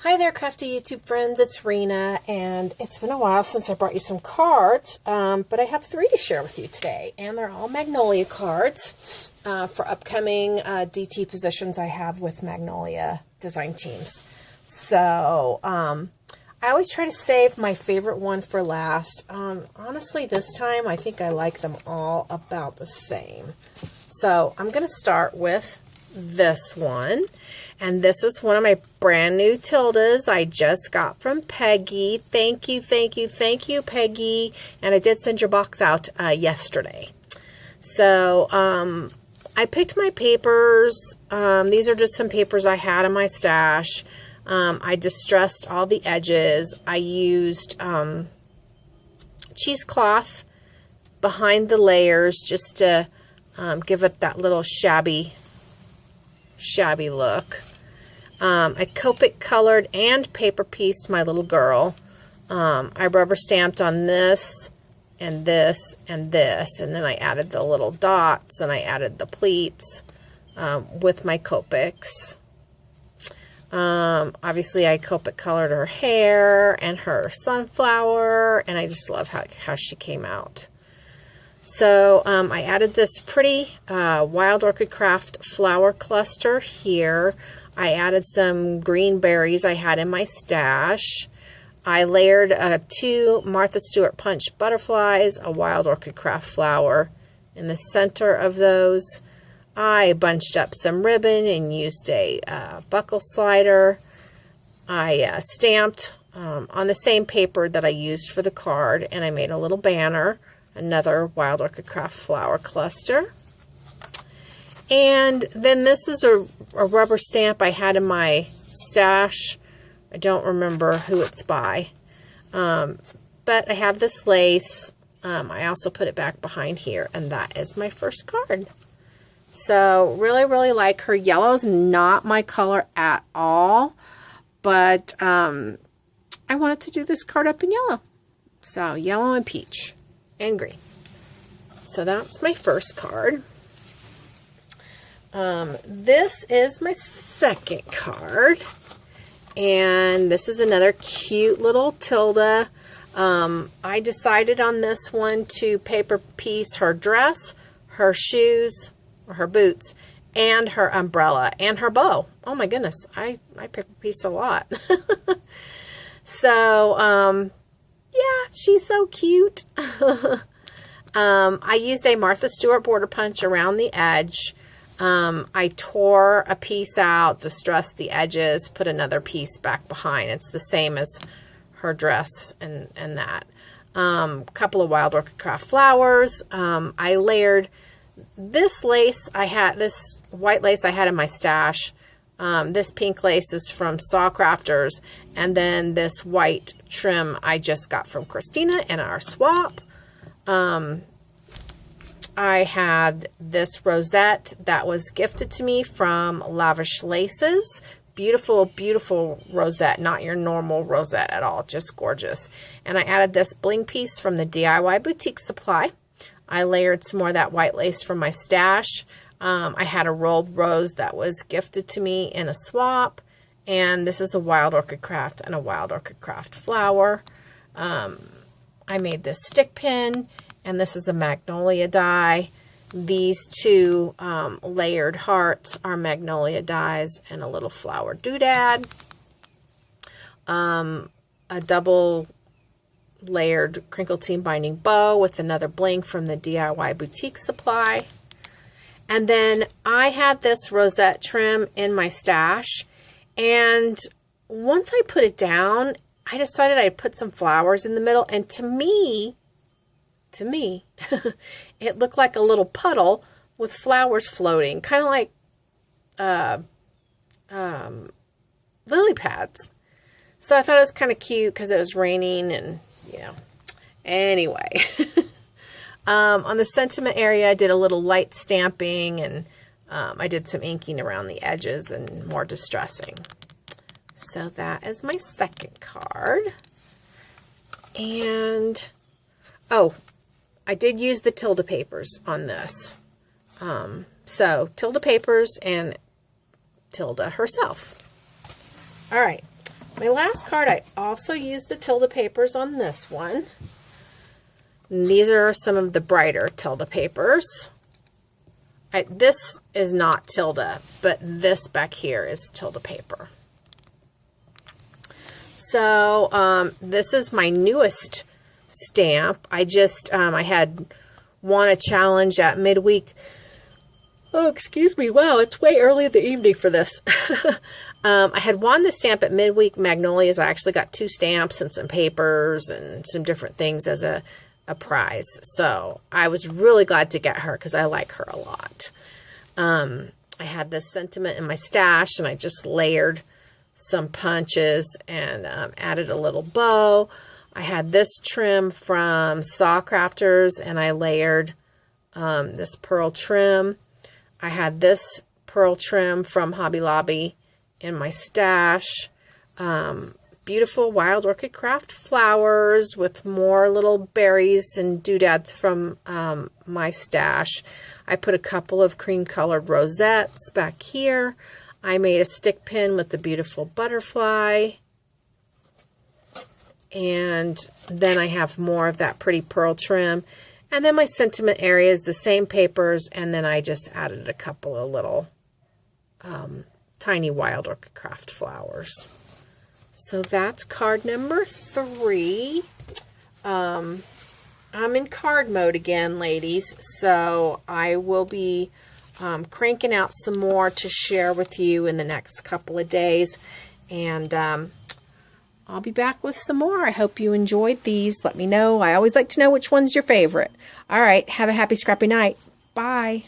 Hi there, crafty YouTube friends. It's Rena, and it's been a while since I brought you some cards, but I have 3 to share with you today, and they're all Magnolia cards for upcoming DT positions I have with Magnolia design teams. So, I always try to save my favorite one for last. Honestly, this time, I think I like them all about the same. So, I'm going to start with this one. And this is one of my brand new Tildas I just got from Peggy. Thank you, thank you, thank you, Peggy. And I did send your box out yesterday. So, I picked my papers. These are just some papers I had in my stash. I distressed all the edges. I used cheesecloth behind the layers just to give it that little shabby look. I Copic colored and paper pieced my little girl. I rubber stamped on this and this and this, and then I added the little dots and I added the pleats with my Copics. Obviously I Copic colored her hair and her sunflower, and I just love how she came out. So I added this pretty Wild Orchid Craft flower cluster here. I added some green berries I had in my stash. I layered 2 Martha Stewart Punch butterflies, a Wild Orchid Craft flower in the center of those. I bunched up some ribbon and used a buckle slider. I stamped on the same paper that I used for the card, and I made a little banner. Another Wild Orchid Craft flower cluster. And then this is a rubber stamp I had in my stash. I don't remember who it's by. But I have this lace. I also put it back behind here, and that is my first card. So really, really like her. Yellow's not my color at all, but I wanted to do this card up in yellow. So yellow and peach. And green. So that's my first card. This is my second card. And this is another cute little Tilda. I decided on this one to paper piece her dress, her shoes, or her boots, and her umbrella, and her bow. Oh my goodness, I paper pieced a lot. So, yeah, she's so cute. I used a Martha Stewart border punch around the edge. I tore a piece out, distressed the edges, put another piece back behind. It's the same as her dress and that. Couple of Wild Orchid Craft flowers. I layered this lace this white lace I had in my stash. This pink lace is from Saw Crafters, and then this white trim I just got from Christina in our swap. I had this rosette that was gifted to me from Lavish Laces. Beautiful, beautiful rosette, not your normal rosette at all, just gorgeous. And I added this bling piece from the DIY Boutique Supply. I layered some more of that white lace from my stash. I had a rolled rose that was gifted to me in a swap. And this is a Wild Orchid Craft and a Wild Orchid Craft flower. I made this stick pin, and this is a Magnolia die. These 2 layered hearts are Magnolia dies, and a little flower doodad. A double layered crinkle team binding bow with another bling from the DIY Boutique Supply. And then I had this rosette trim in my stash, and once I put it down, I decided I'd put some flowers in the middle, and to me, it looked like a little puddle with flowers floating, kind of like lily pads. So I thought it was kind of cute because it was raining, and anyway. On the sentiment area, I did a little light stamping, and I did some inking around the edges and more distressing. So that is my second card. And, oh, I did use the Tilda papers on this. So, Tilda papers and Tilda herself. All right. My last card, I also used the Tilda papers on this one. And these are some of the brighter Tilda papers. This is not Tilda, but this back here is Tilda paper. So this is my newest stamp. I had won a challenge at midweek. Oh, excuse me. Wow, it's way early in the evening for this. I had won the stamp at Midweek Magnolias. I actually got 2 stamps and some papers and some different things as a prize. So I was really glad to get her because I like her a lot. I had this sentiment in my stash, and I just layered some punches and added a little bow. I had this trim from Saw Crafters, and I layered this pearl trim. I had this pearl trim from Hobby Lobby in my stash. Beautiful wild orchid craft flowers with more little berries and doodads from my stash. I put a couple of cream colored rosettes back here. I made a stick pin with the beautiful butterfly. And then I have more of that pretty pearl trim. And then my sentiment area is the same papers, and then I just added a couple of little tiny wild orchid craft flowers. So that's card number 3. I'm in card mode again, ladies, so I will be cranking out some more to share with you in the next couple of days, and I'll be back with some more. I hope you enjoyed these. Let me know. I always like to know which one's your favorite. All right, have a happy scrappy night. Bye.